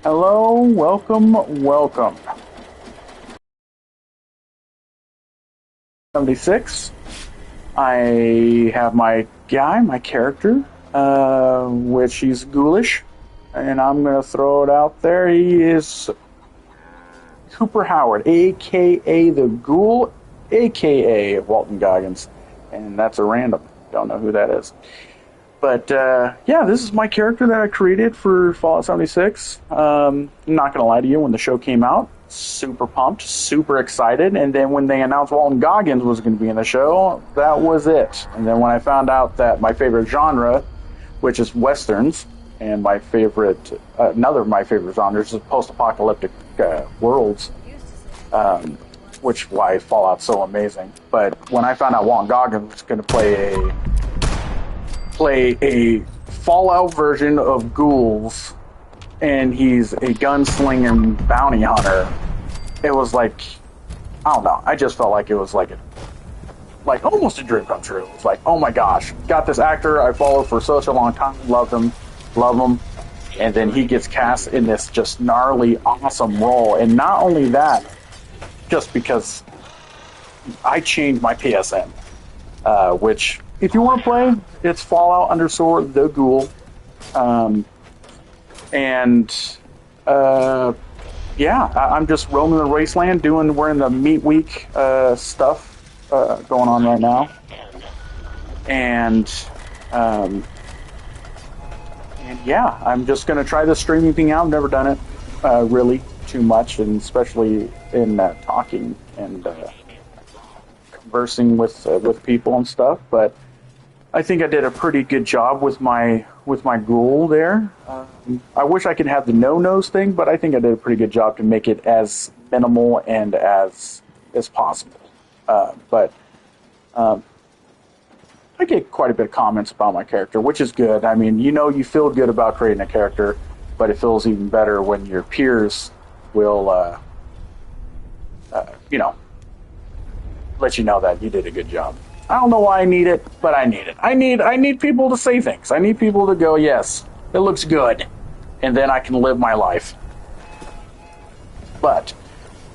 Hello, welcome, welcome. 76. I have my guy, my character, which he's ghoulish, and I'm gonna throw it out there. He is Cooper Howard, aka the Ghoul, aka Walton Goggins, and that's a random. Don't know who that is. But yeah, this is my character that I created for Fallout 76. I'm not gonna lie to you, when the show came out, super pumped, super excited, and then when they announced Walton Goggins was going to be in the show, that was it. And then when I found out that my favorite genre, which is westerns, and my favorite, another of my favorite genres is post-apocalyptic worlds, which why Fallout's so amazing. But when I found out Walton Goggins was going to play a Fallout version of ghouls, and he's a gunslinging bounty hunter, it was like, I don't know, I just felt like it was like almost a dream come true. It's like, oh my gosh, got this actor I followed for such a long time, love him, and then he gets cast in this just gnarly, awesome role. And not only that, just because I changed my PSN, which, if you want to play, it's Fallout _ the Ghoul. Yeah, I'm just roaming the wasteland, wearing the meat week stuff going on right now, and yeah, I'm just gonna try the streaming thing out. I've never done it really too much, and especially in talking and conversing with people and stuff. But I think I did a pretty good job with my ghoul there. I wish I could have the no-nose thing, but I think I did a pretty good job to make it as minimal and as possible. But I get quite a bit of comments about my character, which is good. I mean, you feel good about creating a character, but it feels even better when your peers will, let you know that you did a good job. I don't know why I need it, but I need it. I need people to say things. I need people to go, yes, it looks good, and then I can live my life. But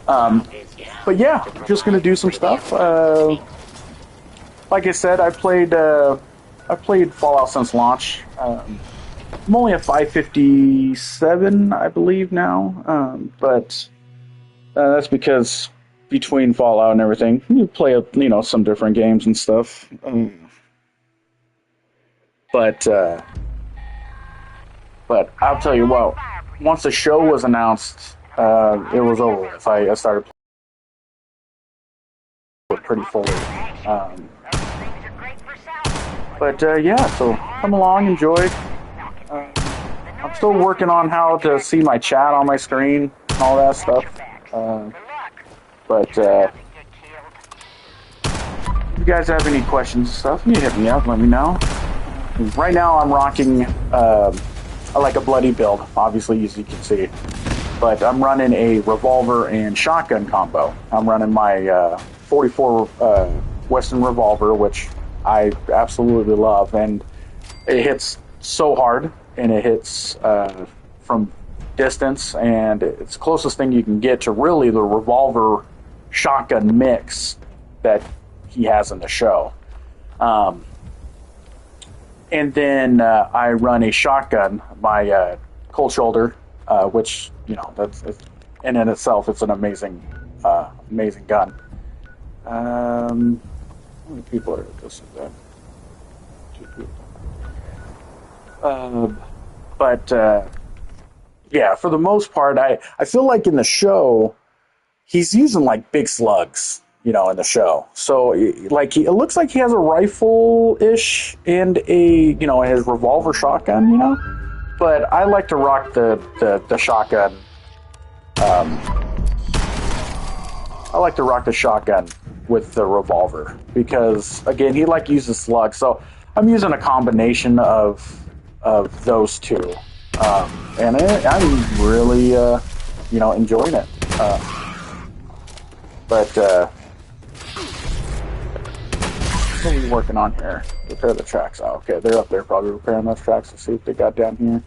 yeah, I'm just gonna do some stuff. Like I said, I played Fallout since launch. I'm only at 557, I believe now, but that's because between Fallout and everything, you play some different games and stuff. But I'll tell you what, once the show was announced, it was over with. I started playing pretty fully. But yeah, so come along, enjoy. I'm still working on how to see my chat on my screen and all that stuff. But if you guys have any questions and stuff, you hit me up, let me know. Right now I'm rocking like a bloody build, obviously, as you can see. But I'm running a revolver and shotgun combo. I'm running my 44 Western revolver, which I absolutely love, and it hits so hard, and it hits from distance, and it's the closest thing you can get to really the revolver shotgun mix that he has in the show. And then I run a shotgun, my cold shoulder, which that's in itself, it's an amazing gun. How many people are this? Two people. But yeah, for the most part, I feel like in the show, he's using like big slugs, in the show. So like it looks like he has a rifle-ish and his revolver shotgun, But I like to rock the shotgun. I like to rock the shotgun with the revolver because again, he uses slugs. So I'm using a combination of those two. And I'm really, enjoying it. But what are we working on here? Repair the tracks. Oh, okay, they're up there probably repairing those tracks. Let's see what they got down here.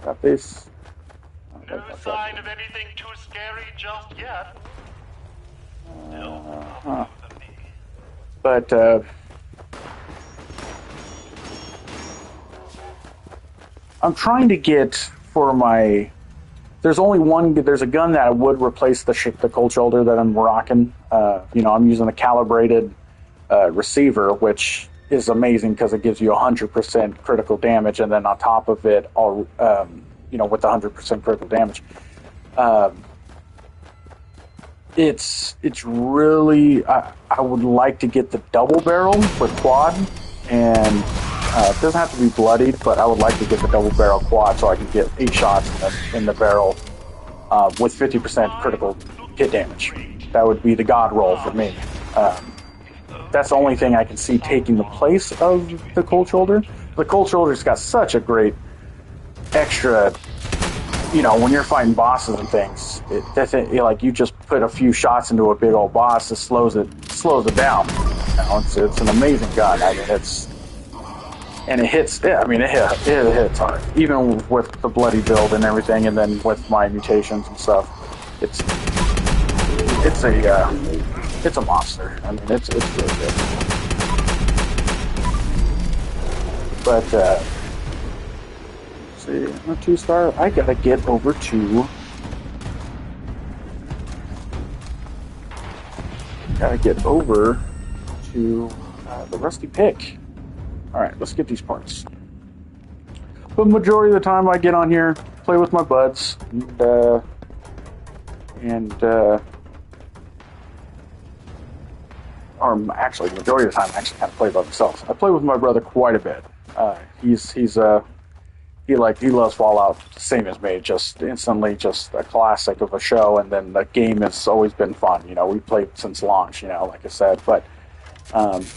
Got this. No sign of anything too scary just yet. But I'm trying to get for my. There's only one. There's a gun that would replace the cold shoulder that I'm rocking. I'm using a calibrated receiver, which is amazing because it gives you 100% critical damage, and then on top of it, with 100% critical damage, it's really. I would like to get the double barrel for quad, and it doesn't have to be bloodied, but I would like to get the double barrel quad so I can get 8 shots in the barrel with 50% critical hit damage. That would be the god roll for me. That's the only thing I can see taking the place of the cold shoulder. The cold shoulder's got such a great extra. When you're fighting bosses and things, you just put a few shots into a big old boss, it slows it down. It's an amazing gun. I mean, it hits. Yeah, I mean, it hits hard, even with the bloody build and everything, and then with my mutations and stuff. It's a monster. I mean, it's really good. But let's see, a 2-star. I gotta get over to. The rusty pick. All right, let's get these parts. But the majority of the time, I get on here, play with my buds, or actually, the majority of the time, I actually kind of play by myself. I play with my brother quite a bit. He loves Fallout, same as me. Just instantly, just a classic of a show, and then the game has always been fun. We played since launch. Like I said, but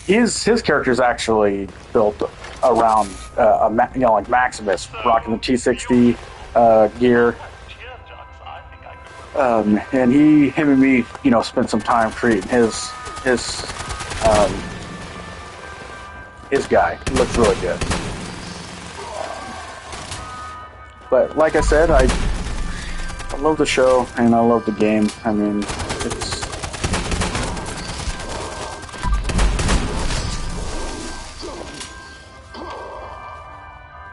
his character is actually built around like Maximus, rocking the T60 gear. And him and me, spent some time creating his guy. He looks really good. But like I said, I love the show and I love the game. I mean, it's.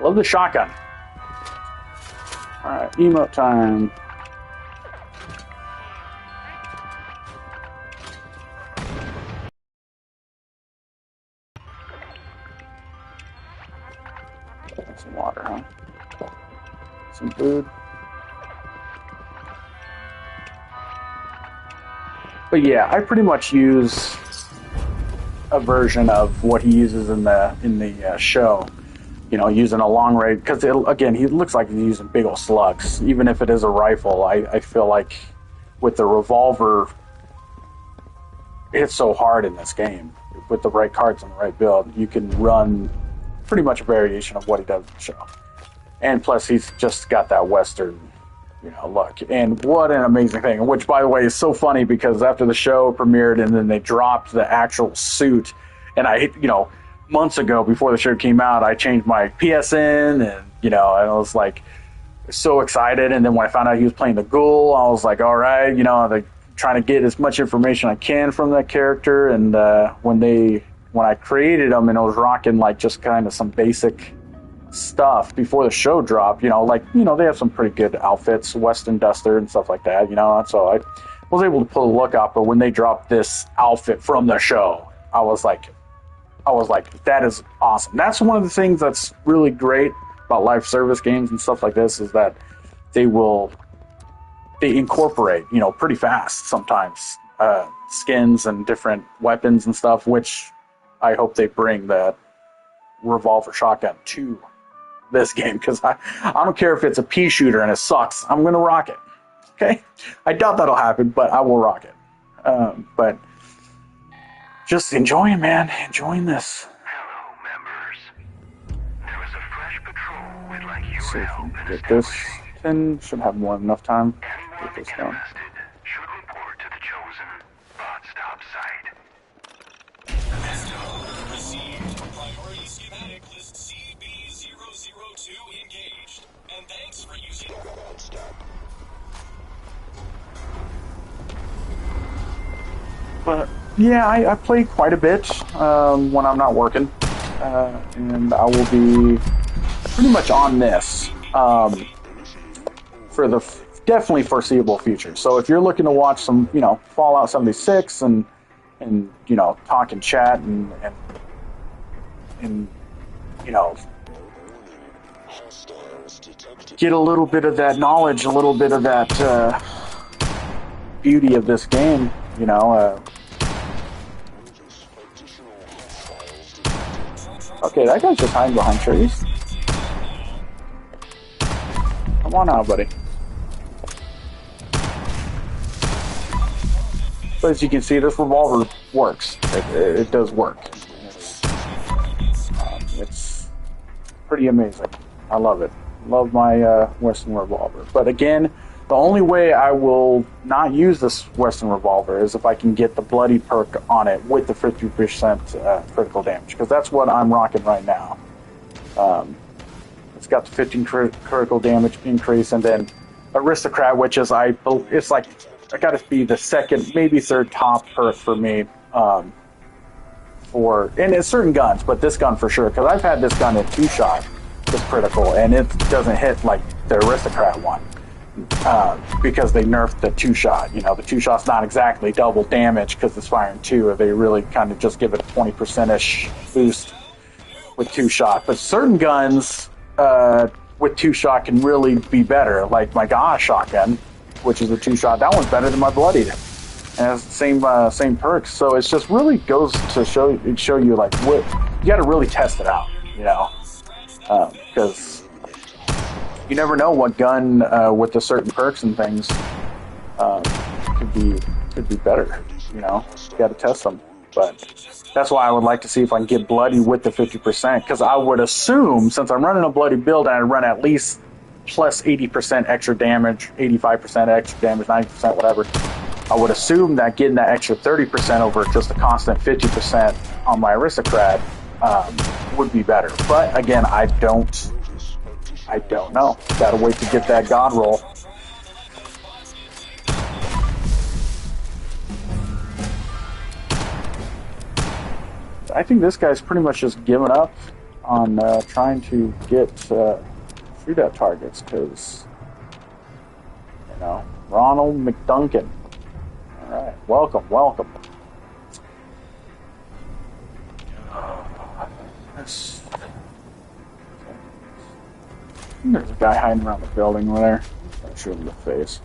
Love the shotgun. Alright, emote time. Some water, huh? Some food. But yeah, I pretty much use a version of what he uses in the show. Using a long range, because again, he looks like he's using big old slugs. Even if it is a rifle, I feel like with the revolver, it's so hard in this game. With the right cards and the right build, you can run pretty much a variation of what he does in the show. And plus, he's just got that Western, look. And what an amazing thing. Which, by the way, is so funny because after the show premiered and then they dropped the actual suit, and months ago, before the show came out, I changed my PSN, and I was like so excited. And then when I found out he was playing the Ghoul, I was like, all right, I'm trying to get as much information I can from that character. And when I created him and I was rocking like just kind of some basic stuff before the show dropped, they have some pretty good outfits, Western Duster and stuff like that, so I was able to pull the look out. But when they dropped this outfit from the show, I was like, that is awesome. That's one of the things that's really great about live service games and stuff like this, is that they incorporate, pretty fast sometimes, skins and different weapons and stuff, which I hope they bring that revolver shotgun to this game, because I don't care if it's a pea shooter and it sucks. I'm going to rock it. Okay? I doubt that'll happen, but I will rock it. But just enjoying, man. Enjoying this. Hello, members. There was a fresh patrol. We'd like your help in get this. And should have more than enough time. Anyone Get this down. interested should report to the chosen bot stop site. Received. Priority schematic list CB002 engaged. And thanks for using bot stop. But yeah, I play quite a bit when I'm not working, and I will be pretty much on this for the definitely foreseeable future. So if you're looking to watch some, Fallout 76 and talk and chat and you know get a little bit of that knowledge, a little bit of that beauty of this game, okay, that guy's just hiding behind trees. Come on out, buddy. So as you can see, this revolver works. It does work. It's pretty amazing. I love it. Love my Western revolver. But again, the only way I will not use this Western revolver is if I can get the bloody perk on it with the 50% critical damage, because that's what I'm rocking right now. It's got the 15 critical damage increase, and then Aristocrat, which is it's like I got to be the second, maybe third top perk for me. And it's certain guns, but this gun for sure, because I've had this gun at 2-shot. Is critical, and it doesn't hit like the Aristocrat one because they nerfed the 2-shot. The 2-shot's not exactly double damage because it's firing 2. They really kind of just give it a 20%-ish boost with 2-shot. But certain guns with 2-shot can really be better, like my Gauss shotgun, which is a 2-shot. That one's better than my Bloodied, and it has the same perks. So it just really goes to show you like what you got to really test it out, because you never know what gun with the certain perks and things could be better. You got to test them. But that's why I would like to see if I can get Bloody with the 50%, because I would assume, since I'm running a Bloody build, and I run at least plus 80% extra damage, 85% extra damage, 90%, whatever, I would assume that getting that extra 30% over just a constant 50% on my Aristocrat would be better. But again, I don't know. Gotta wait to get that God roll. I think this guy's pretty much just given up on trying to get shootout targets, because Ronald McDuncan. All right, welcome. There's a guy hiding around the building over there. I'll shoot him in the face.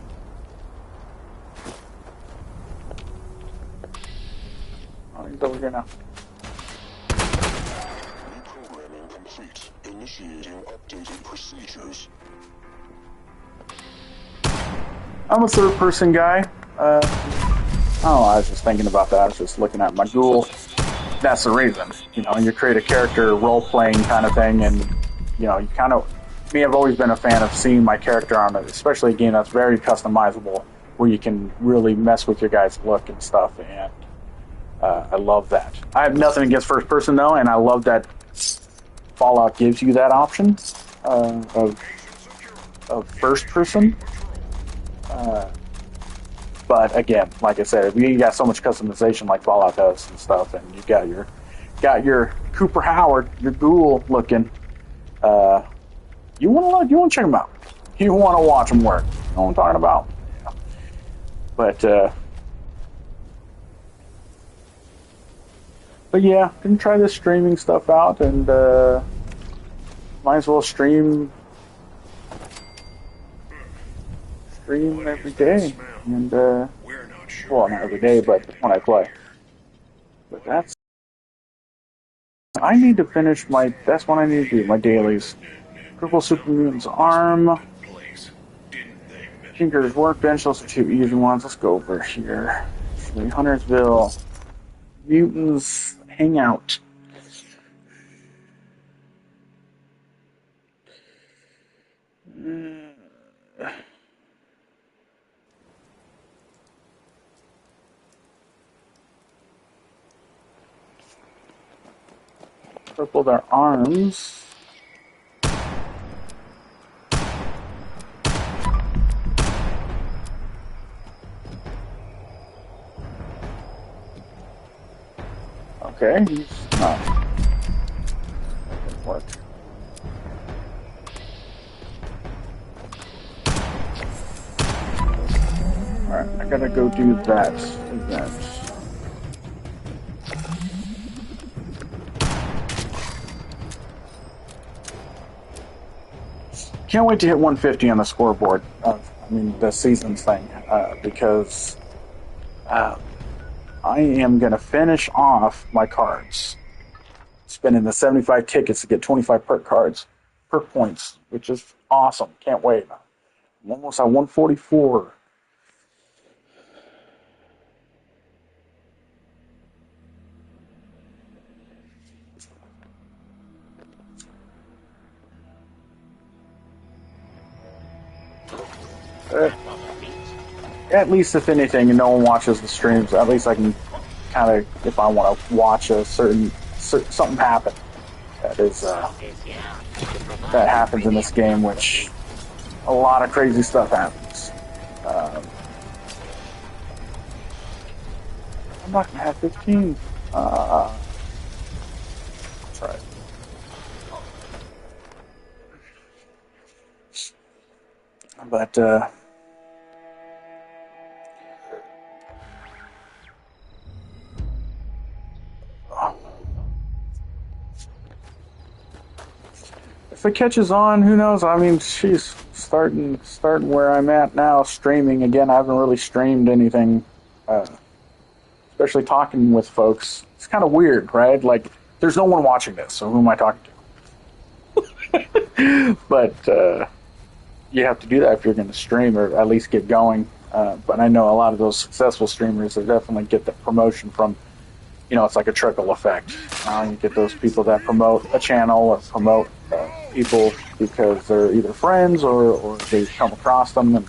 Oh, he's over here now. Programming complete. Initiating updated procedures. I'm a third-person guy. I was just thinking about that. I was just looking at my Ghoul. That's the reason. You create a character role-playing kind of thing, and you kind of. Me, I've always been a fan of seeing my character on it, especially a game that's very customizable, where you can really mess with your guy's look and stuff, and I love that. I have nothing against first person, though, and I love that Fallout gives you that option of first person. But again, like I said, you got so much customization like Fallout does and stuff, and you got your Cooper Howard, your Ghoul looking. You want to check them out. You want to watch them work. You know what I'm talking about? Yeah. But yeah, gonna try this streaming stuff out, and might as well stream every day. And well, not every day, but when I play. But I need to finish that's what I need to do, my dailies. Purple Supermoon's arm. Tinker's workbench, those are 2 easy ones. Let's go over here. Huntersville. Mutants Hangout. Purple their arms. Okay, he's not. That didn't work. Alright, I gotta go do that event. Can't wait to hit 150 on the scoreboard. The seasons thing, because I am gonna finish off my cards, spending the 75 tickets to get 25 perk cards, perk points, which is awesome. Can't wait. I'm almost at 144. At least, if anything, and no one watches the streams, at least I can kind of, if I want to watch a something happen that happens in this game, which a lot of crazy stuff happens. I'm not gonna have 15. That's right. But if it catches on, who knows? I mean, she's starting where I'm at now, streaming again. I haven't really streamed anything, especially talking with folks. It's kind of weird, right? Like, there's no one watching this, so who am I talking to? But you have to do that if you're going to stream or at least get going. But I know a lot of those successful streamers that definitely get the promotion from, it's like a trickle effect. You get those people that promote a channel or promote people because they're either friends or they come across them. And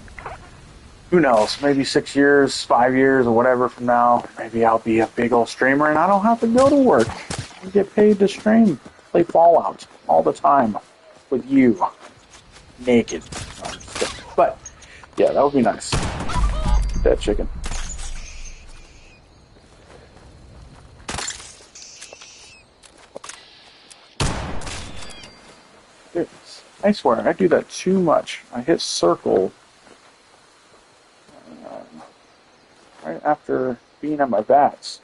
who knows, maybe 6 years, 5 years, or whatever from now, maybe I'll be a big old streamer and I don't have to go to work. I get paid to stream, play Fallout all the time with you. Naked. No, I'm just kidding. But, yeah, that would be nice. Dead chicken. Dude, I swear, I do that too much. I hit circle right after being at my bats.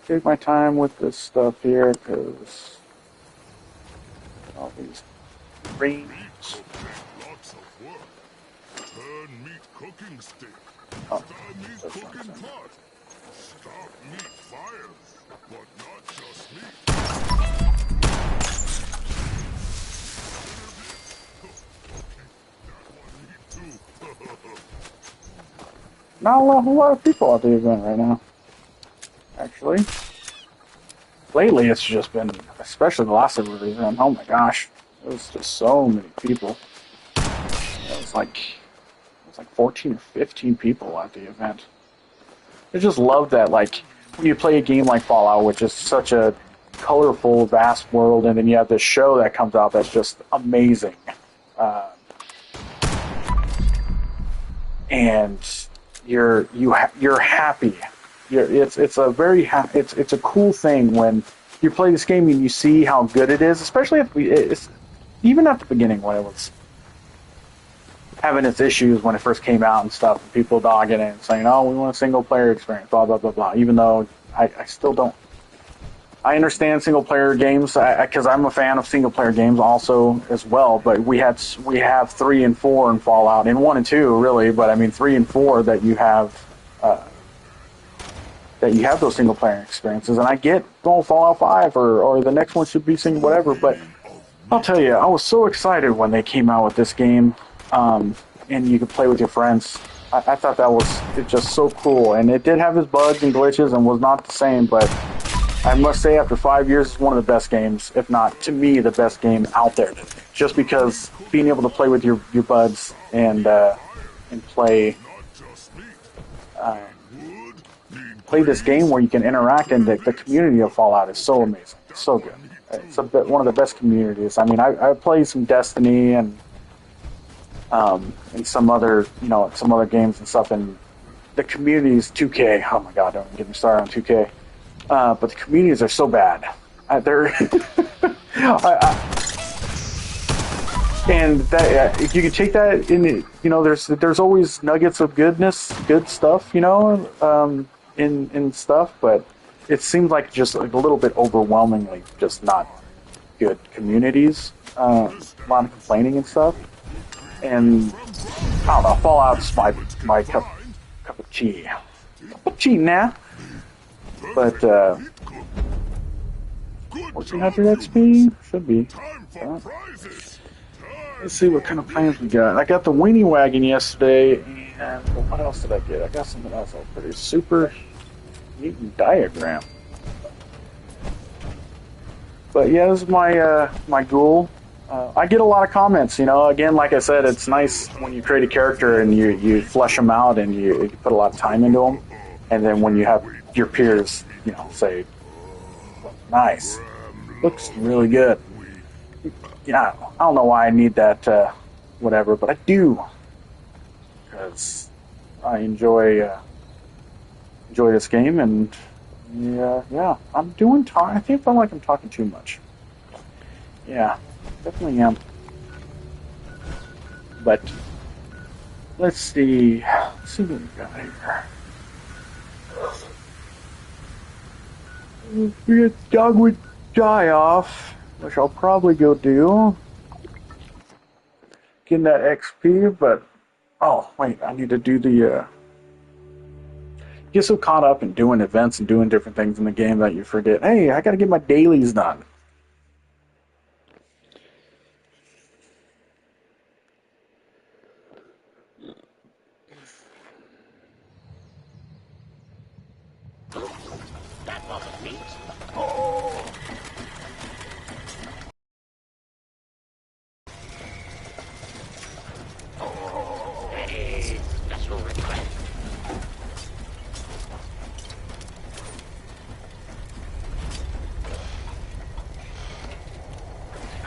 Take my time with this stuff here, because all these greens. Lots of work. Turn meat cooking stick. Oh, Start meat cooking pot. Stop meat fires. But not just meat. Not a whole lot of people at the event right now, actually. Lately, it's just been, especially the last event, oh my gosh, it was just so many people. It was like 14 or 15 people at the event. I just love that, like, when you play a game like Fallout, which is such a colorful, vast world, and then you have this show that comes out that's just amazing. And you're happy. It's a very it's a cool thing when you play this game and you see how good it is, especially even at the beginning when it was having its issues when it first came out and stuff, and people dogging it and saying, "Oh, we want a single player experience," blah blah blah blah. Even though I still don't. I understand single player games because I'm a fan of single player games also as well. But we have 3 and 4 in Fallout, and 1 and 2 really. But I mean 3 and 4 that you have those single player experiences. And I get Fallout 5 or the next one should be single whatever. But I'll tell you, I was so excited when they came out with this game, and you could play with your friends. I thought that was just so cool, and it did have its bugs and glitches and was not the same, but I must say, after 5 years, it's one of the best games, if not, to me, the best game out there. Just because being able to play with your buds and play this game where you can interact, and the community of Fallout is so amazing. It's so good. It's one of the best communities. I mean, I played some Destiny and some other games and stuff, and the communities, 2K. Oh my God, don't get me started on 2K. But the communities are so bad. They're and that if you can take that in, there's always nuggets of goodness, good stuff, in stuff, but it seems like just like a little bit overwhelmingly just not good communities. A lot of complaining and stuff, and I don't know. Fallout's my cup of tea. Cup of tea now, but 1400 XP should be. Let's see what kind of plans we got. I got the weenie wagon yesterday, and what else did I get? I got something else. Pretty super mutant diagram. But yeah, this is my ghoul. I get a lot of comments. Again, like I said, it's nice when you create a character and you flesh them out and you put a lot of time into them, and then when you have your peers, say, "Nice, looks really good." I don't know why I need that, whatever, but I do, because I enjoy this game, and yeah, I'm doing. I feel like I'm talking too much. Yeah, definitely am. But let's see. Let's see what we got here. We get Dogwood Die Off, which I'll probably go do. Getting that XP, but oh wait, I need to do the. Get so caught up in doing events and doing different things in the game that you forget. Hey, I got to get my dailies done. That wasn't neat. Hey, special request.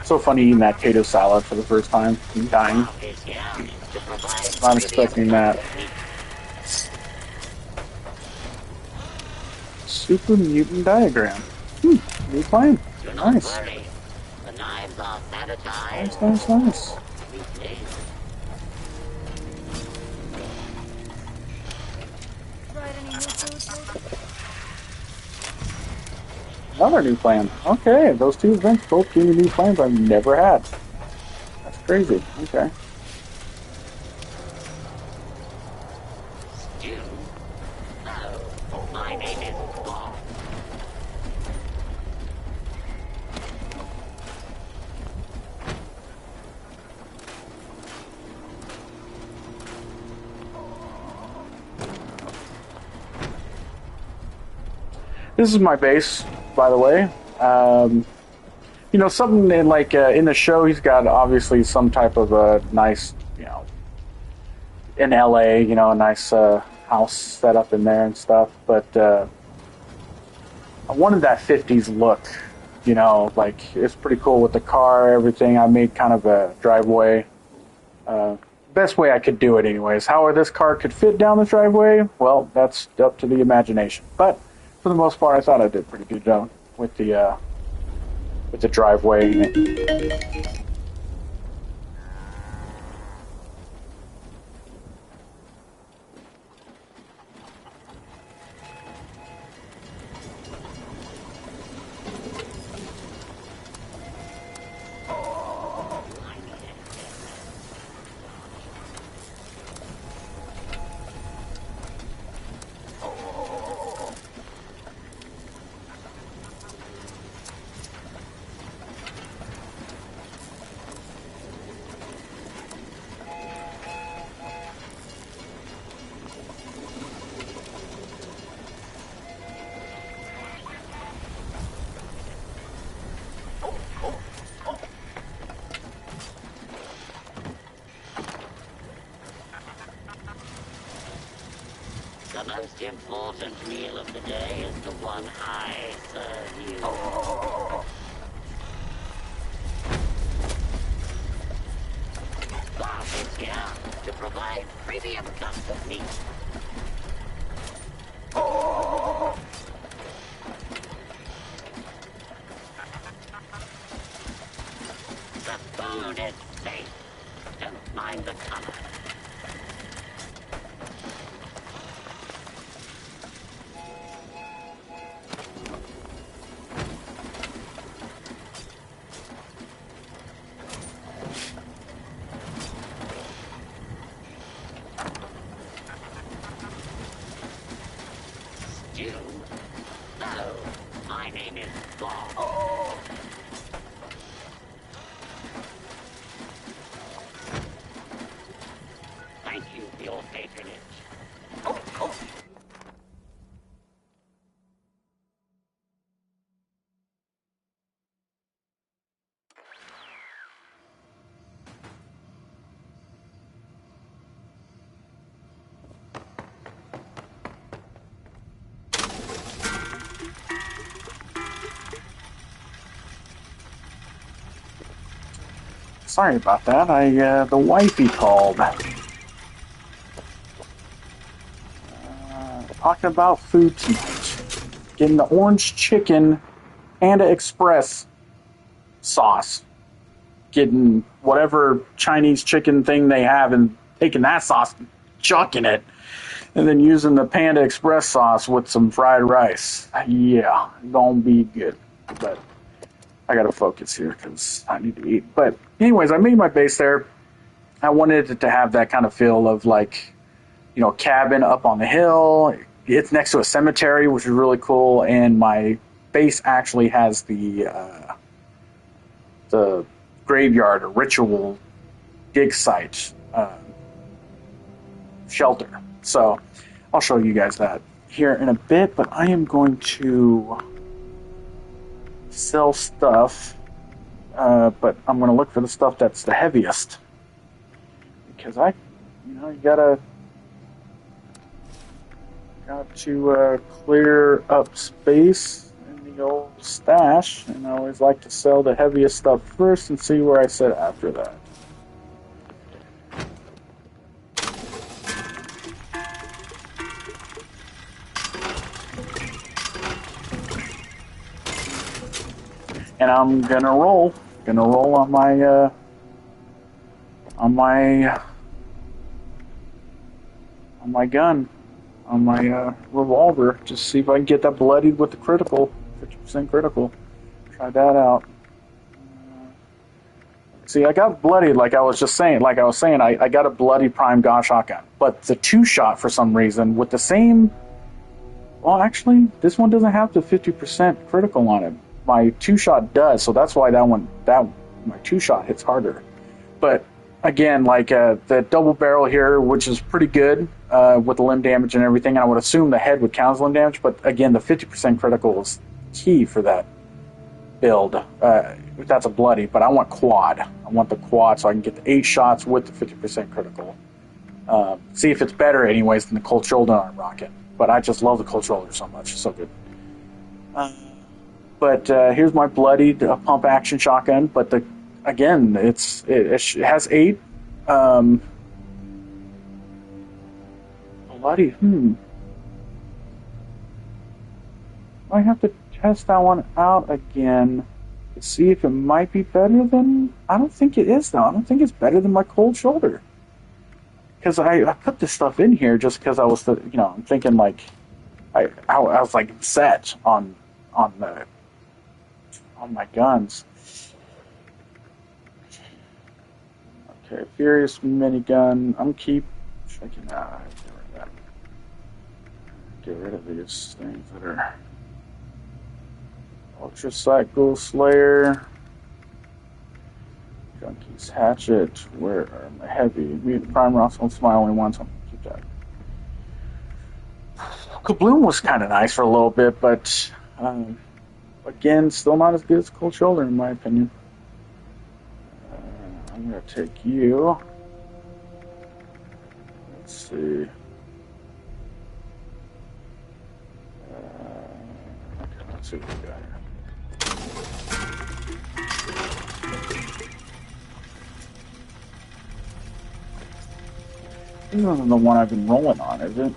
So funny eating that potato salad for the first time and dying. Not expecting that. Super mutant diagram. New plan. Nice. The knives are sanitized. Nice. Another new plan. Okay, those two events both give me new plans I've never had. That's crazy. Okay. My name is Bob. This is my base, by the way. Something in the show, he's got obviously some type of a nice, in LA, a nice house set up in there and stuff. But I wanted that 50s look, it's pretty cool with the car, everything. I made kind of a driveway. Best way I could do it, anyways. How this car could fit down the driveway, well, that's up to the imagination. But for the most part, I thought I did a pretty good job with the driveway. The most important meal of the day is the one I serve you. Bob is here to provide premium cuts of meat. Food is safe. Don't mind the color. Stew? Hello, my name is Ghoul. Thank you for your patronage. Oh. Sorry about that. The wifey called. Talking about food tonight. Getting the orange chicken Panda Express sauce. Getting whatever Chinese chicken thing they have and taking that sauce, chucking it, and then using the Panda Express sauce with some fried rice. Yeah, gonna be good. But I gotta focus here because I need to eat. But anyways, I made my base there. I wanted it to have that kind of feel of like, you know, cabin up on the hill. It's next to a cemetery, which is really cool. And my base actually has the graveyard, a ritual dig site shelter. So I'll show you guys that here in a bit. But I am going to sell stuff, but I'm going to look for the stuff that's the heaviest, because you got to clear up space in the old stash, and I always like to sell the heaviest stuff first and see where I sit after that. And I'm gonna roll on my gun, on my revolver, just see if I can get that bloodied with the critical, 50% critical. Try that out. See, I got bloodied, like I was saying, I got a bloody prime god shotgun, but the 2-shot for some reason with the same. Well, actually, this one doesn't have the 50% critical on it. My 2-shot does, so that's why my 2-shot hits harder. But again, like the double barrel here, which is pretty good with the limb damage and everything, and I would assume the head would count as limb damage, but again, the 50% critical is key for that build. That's a bloody, but I want quad. I want the quad so I can get the 8 shots with the 50% critical. See if it's better anyways than the cold shoulder arm rocket. But I just love the cold shoulder so much. It's so good. But here's my bloodied pump action shotgun. But again, it has 8. Bloody. I have to test that one out again to see if it might be better than. I don't think it is though. I don't think it's better than my cold shoulder. Because I put this stuff in here just because I was, I'm thinking like, I was like set on my guns. Okay, Furious minigun. I'm keep checking out. Get rid of these things that are Ultra Sight Ghoul Slayer. Junkie's Hatchet. Where are my heavy? Mutant Prime Roscoe Smile only once. I'm gonna keep that. Kabloom was kind of nice for a little bit, but again, still not as good as Cold Shoulder in my opinion. I'm gonna take you. Let's see. Okay, let's see what we got here. This isn't the one I've been rolling on, is it?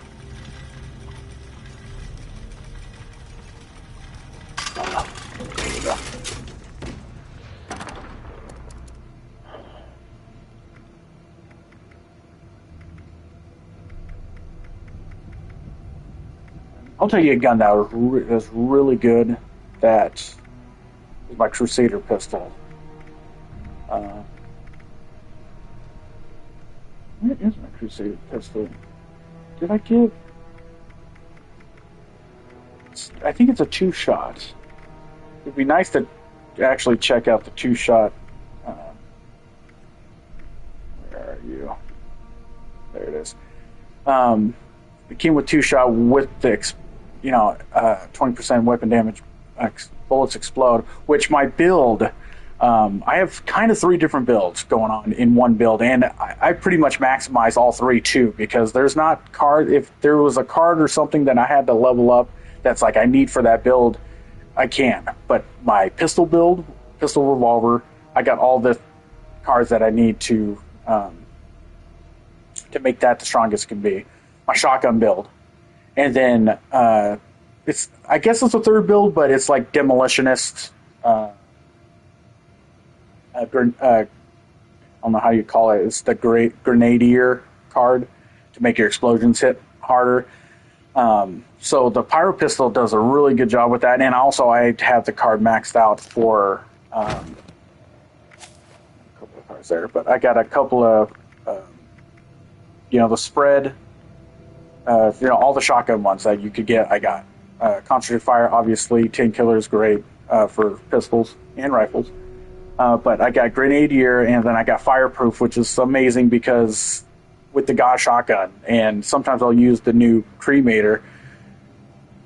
I'll tell you a gun that was really good. That is my Crusader pistol. Where is my Crusader pistol? Did I get? I think it's a 2-shot. It'd be nice to actually check out the 2-shot. Where are you? There it is. It came with 2-shot with the 20% weapon damage. Bullets explode. Which my build, I have kind of 3 different builds going on in one build, and I pretty much maximize all 3 too, because there's not card. If there was a card or something that I had to level up, that's like I need for that build, I can. But my pistol build, pistol revolver, I got all the cards that I need to make that the strongest can be. My shotgun build, and then I guess it's a 3rd build, but it's like demolitionist. I don't know how you call it. It's the great grenadier card to make your explosions hit harder. So the pyro pistol does a really good job with that, and also I have the card maxed out for a couple of cards there, but I got a couple of the spread, all the shotgun ones that you could get. I got concentrated fire, obviously. 10 killer is great for pistols and rifles. But I got grenadier, and then I got fireproof, which is amazing because with the Gauss shotgun, and sometimes I'll use the new cremator.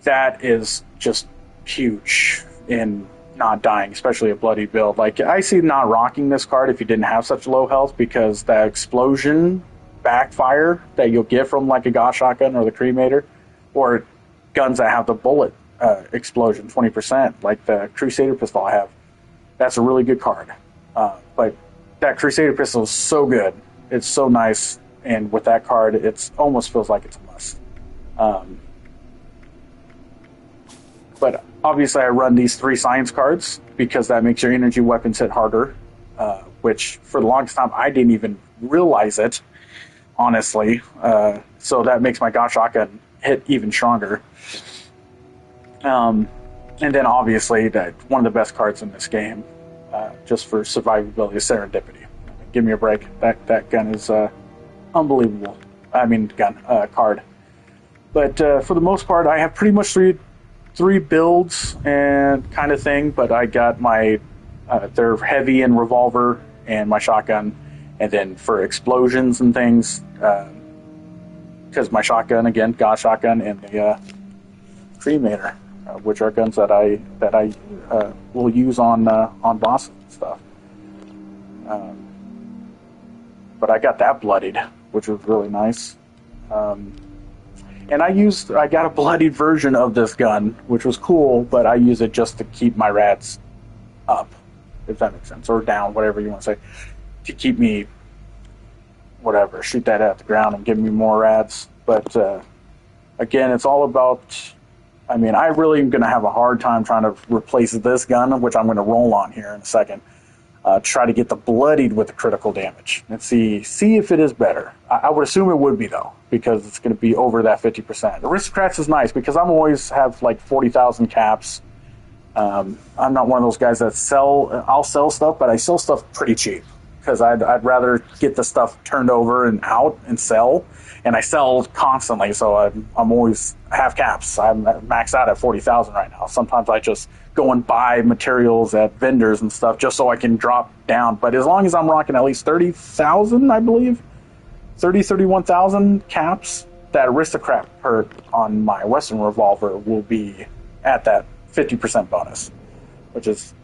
That is just huge in not dying, especially a bloody build. Like, I see not rocking this card if you didn't have such low health, because the explosion backfire that you'll get from like a Gauss shotgun or the cremator, or guns that have the bullet explosion 20%, like the Crusader pistol I have. That's a really good card. But that Crusader pistol is so good. It's so nice. And with that card, it almost feels like it's a must. But obviously I run these 3 science cards because that makes your energy weapons hit harder, which for the longest time I didn't even realize it, honestly. So that makes my Gauss shotgun hit even stronger. And then obviously one of the best cards in this game, just for survivability, is Serendipity. Give me a break. That gun is unbelievable. Card. But for the most part, I have pretty much three builds and kind of thing. But I got my they're heavy and revolver and my shotgun, and then for explosions and things, because my shotgun again, Gauss shotgun, and the cremator. Which are guns that I will use on bosses and stuff. But I got that bloodied, which was really nice. And I got a bloodied version of this gun, which was cool, but I use it just to keep my rads up, if that makes sense, or down, whatever you want to say, to keep me shoot that at the ground and give me more rads. But again, it's all about. I really am going to have a hard time trying to replace this gun, which I'm going to roll on here in a second. Try to get the bloodied with the critical damage and see if it is better. I would assume it would be, though, because it's going to be over that 50%. Aristocrats is nice because I'm always have like 40,000 caps. I'm not one of those guys that I'll sell stuff, but I sell stuff pretty cheap because I'd rather get the stuff turned over and out and sell. And I sell constantly, so I'm always half caps. I'm maxed out at 40,000 right now. Sometimes I just go and buy materials at vendors and stuff just so I can drop down. But as long as I'm rocking at least 30,000, I believe, 31,000 caps, that aristocrat perk on my Western revolver will be at that 50% bonus, which is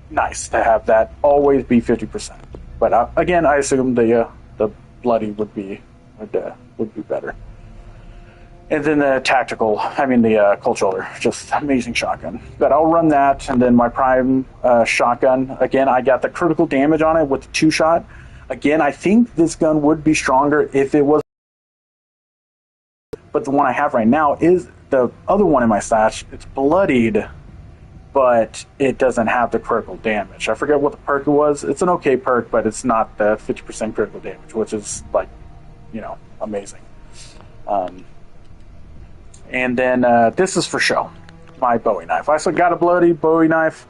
nice to have that always be 50%. But again, I assume the bloody would be better. And then the the Cold Shoulder, just amazing shotgun. But I'll run that, and then my Prime shotgun. Again, I got the critical damage on it with the 2-shot. Again, I think this gun would be stronger if it was. But the one I have right now is the other one in my stash. It's bloodied, but it doesn't have the critical damage. I forget what the perk was. It's an okay perk, but it's not the 50% critical damage, which is amazing. And then this is for show, my Bowie knife. I still got a bloody Bowie knife.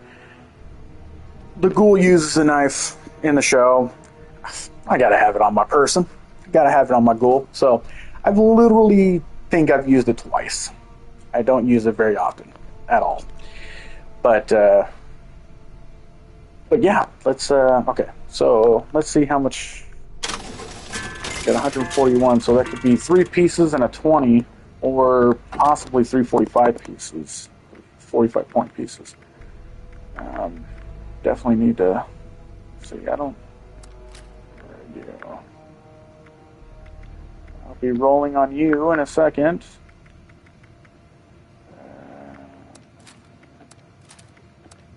The ghoul uses a knife in the show. I gotta have it on my person. Gotta have it on my ghoul. So I've literally think I've used it twice. I don't use it very often at all. But yeah, let's okay. So let's see how much. Got 141, so that could be 3 pieces and a 20, or possibly 3 45 pieces, 45 point pieces. Definitely need to see. I don't. There you go. I'll be rolling on you in a second.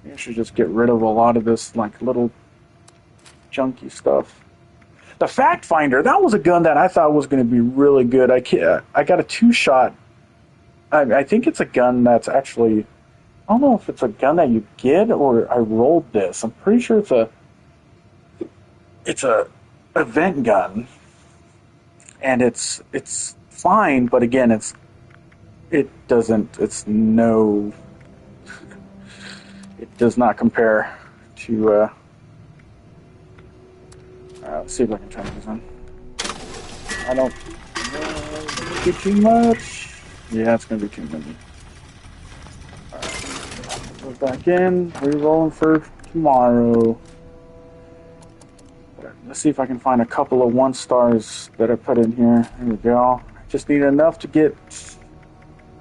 I should just get rid of a lot of this like little junky stuff. The Fact Finder, that was a gun that I thought was going to be really good. I got a 2-shot. I think it's a gun that's actually, I don't know if it's a gun that you get or I rolled this. I'm pretty sure it's a event gun, and it's fine, but again, it does not compare to. Let's see if I can turn these on. I don't be too much. Yeah, it's gonna be too many. Alright, go back in. Re-rolling for tomorrow. Let's see if I can find a couple of 1-stars that I put in here. There we go. I just need enough to get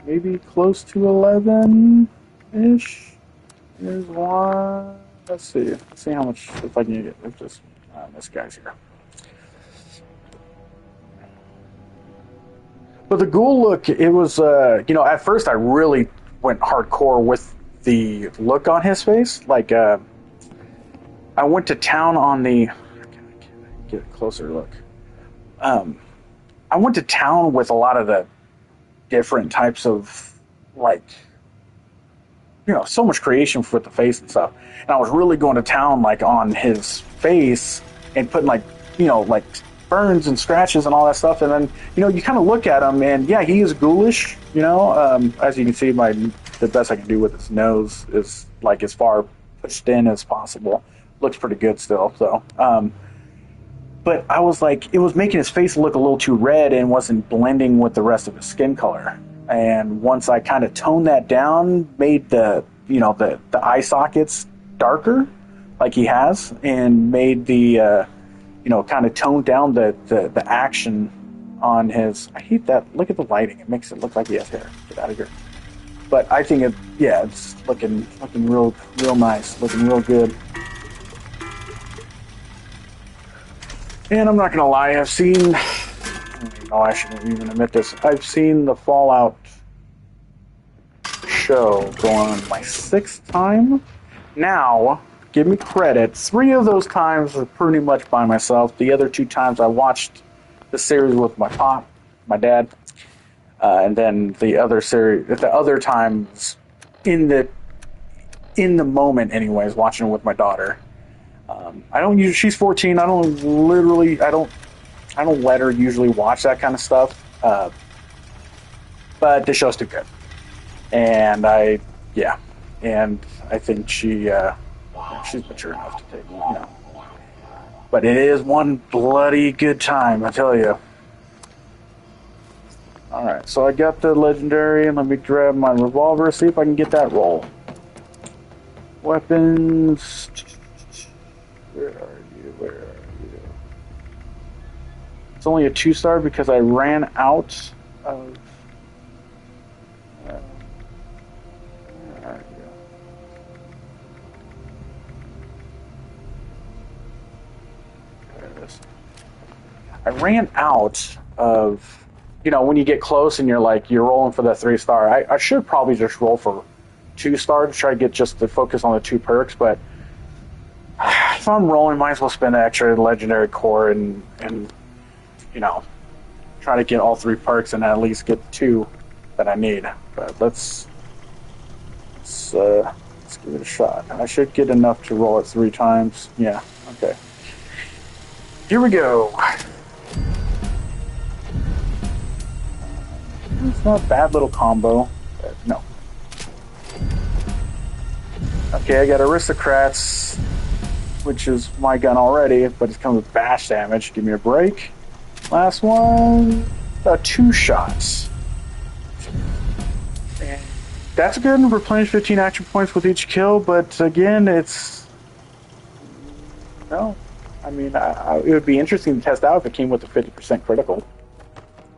maybe close to 11-ish. Here's one. Let's see. Let's see how much, if I can get it. Just this guy's here. But the ghoul look, it was, at first I really went hardcore with the look on his face. Like, I went to town on the, get a closer look. I went to town with a lot of the different types of, like, so much creation with the face and stuff. And I was really going to town, like, on his face and putting, like, like burns and scratches and all that stuff. And then, you kind of look at him and, yeah, he is ghoulish, as you can see, the best I can do with his nose is, like, as far pushed in as possible. Looks pretty good still, so. But I was like, it was making his face look a little too red and wasn't blending with the rest of his skin color. And once I kind of toned that down, made the eye sockets darker, like he has, and made the, kind of toned down the action on his. I hate that. Look at the lighting; it makes it look like he has hair. Get out of here. But I think it's looking real nice, looking real good. And I'm not gonna lie, I've seen. I shouldn't even admit this. I've seen the Fallout show go on my 6th time. Now, give me credit. 3 of those times were pretty much by myself. The other 2 times I watched the series with my pop, my dad, and then the other times in the moment, anyways, watching it with my daughter. She's 14. I don't let her usually watch that kind of stuff. But the show's too good. And I think she's mature enough to take it, But it is one bloody good time, I tell you. Alright, so I got the legendary, and let me grab my revolver, see if I can get that roll. Weapons. Where are you? It's only a 2-star because I ran out of. There you go. There it is. I ran out of. When you get close and you're rolling for that 3-star. I should probably just roll for 2-star to try to get just the focus on the 2 perks, but if I'm rolling, might as well spend the extra legendary core and try to get all 3 perks and at least get 2 that I need. But let's give it a shot. I should get enough to roll it 3 times. Yeah, okay. Here we go. It's not a bad little combo. No. Okay, I got Aristocrats, which is my gun already, but it comes with bash damage. Give me a break. Last one, 2 shots. And that's good. Replenish 15 action points with each kill, but again, it's... No. I mean, it would be interesting to test out if it came with a 50% critical.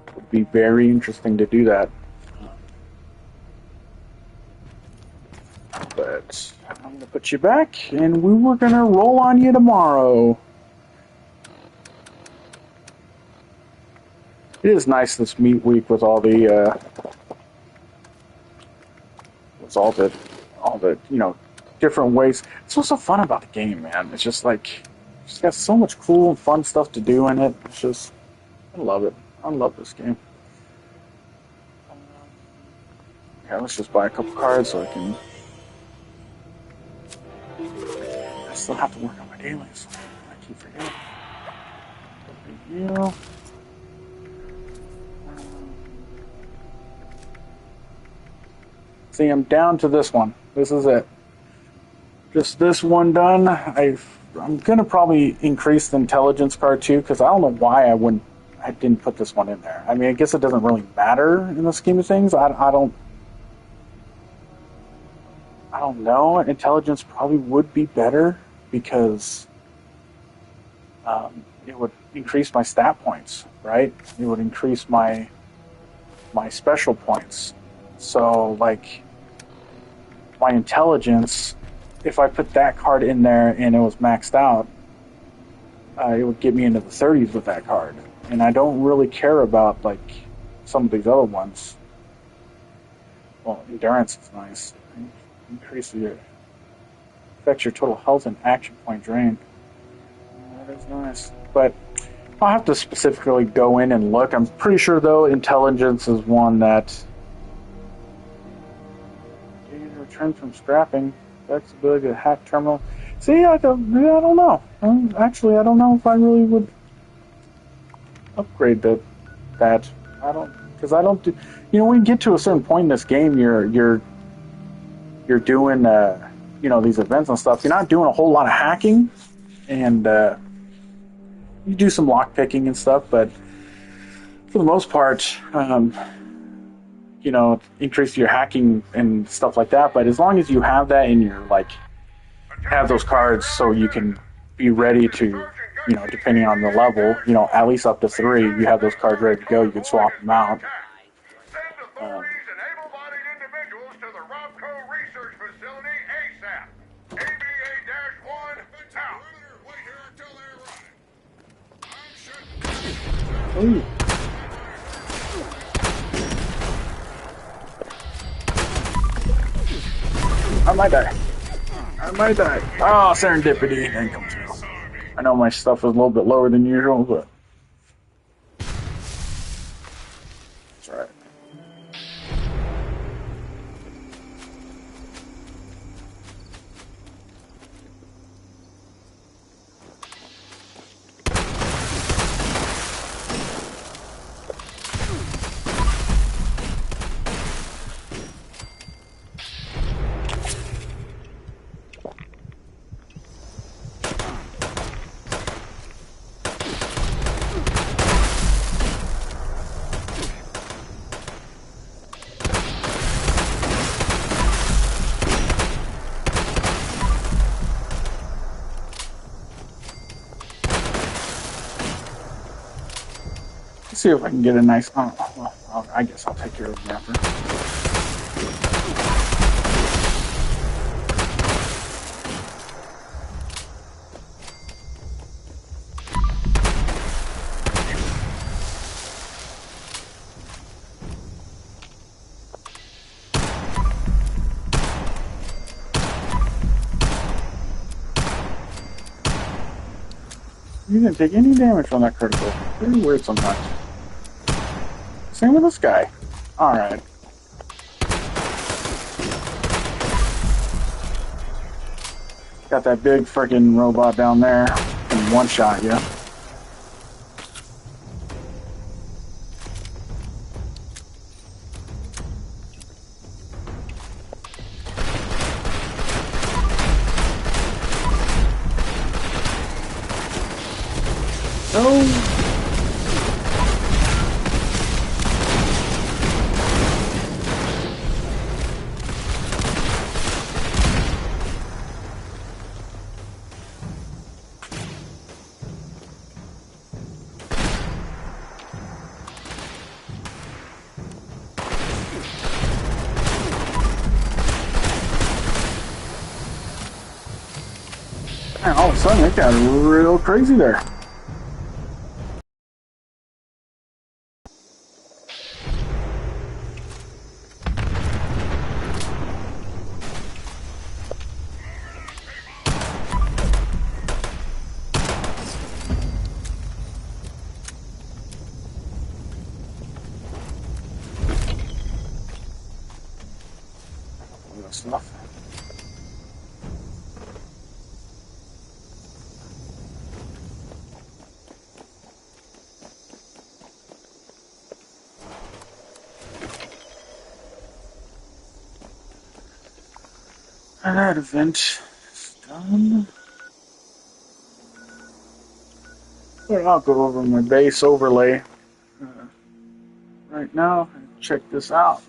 It would be very interesting to do that. But I'm going to put you back, and we were going to roll on you tomorrow. It is nice this meat week with all the, you know, different ways. It's what's so fun about the game, man. It's just like, it's got so much cool and fun stuff to do in it. It's just, I love it. I love this game. Yeah, let's just buy a couple cards so I can... I still have to work on my dailies. I keep forgetting. No big deal. See, I'm down to this one. This is it. Just this one done. I'm gonna probably increase the intelligence card too, because I don't know why I didn't put this one in there. I mean, I guess it doesn't really matter in the scheme of things. I don't know. Intelligence probably would be better because it would increase my stat points, right? It would increase my special points. So, like, my intelligence, if I put that card in there and it was maxed out, it would get me into the 30s with that card. And I don't really care about, like, some of these other ones. Well, endurance is nice. Increase your... affects your total health and action point drain. That is nice. But I'll have to specifically go in and look. I'm pretty sure, though, intelligence is one that... Return from scrapping. Flexibility to hack terminal. See, I don't know. Actually, I don't know if I really would upgrade that. I don't do. You know, when you get to a certain point in this game, you're doing you know, these events and stuff. You're not doing a whole lot of hacking, and you do some lock picking and stuff. But for the most part, you know, increase your hacking and stuff like that. But as long as you have that in your, like, have those cards so you can be ready to, you know, depending on the level, you know, at least up to 3, you have those cards ready to go. You can swap them out. Send authorities and able-bodied individuals to the Robco Research Facility ASAP. ABA-1 out. Wait here until they arrive. I'm shutting. Ooh. I might die. Oh, serendipity. Then comes through. I know my stuff is a little bit lower than usual, but it's alright. See if I can get a nice... Oh, well, I guess I'll take care of them after. You didn't take any damage from that critical. Very weird sometimes. Same with this guy. Alright. Got that big freaking robot down there. And one shot, yeah. No. And all of a sudden, it got real crazy there. That's nothing. And that event is done. Well, I'll go over my base overlay right now and check this out.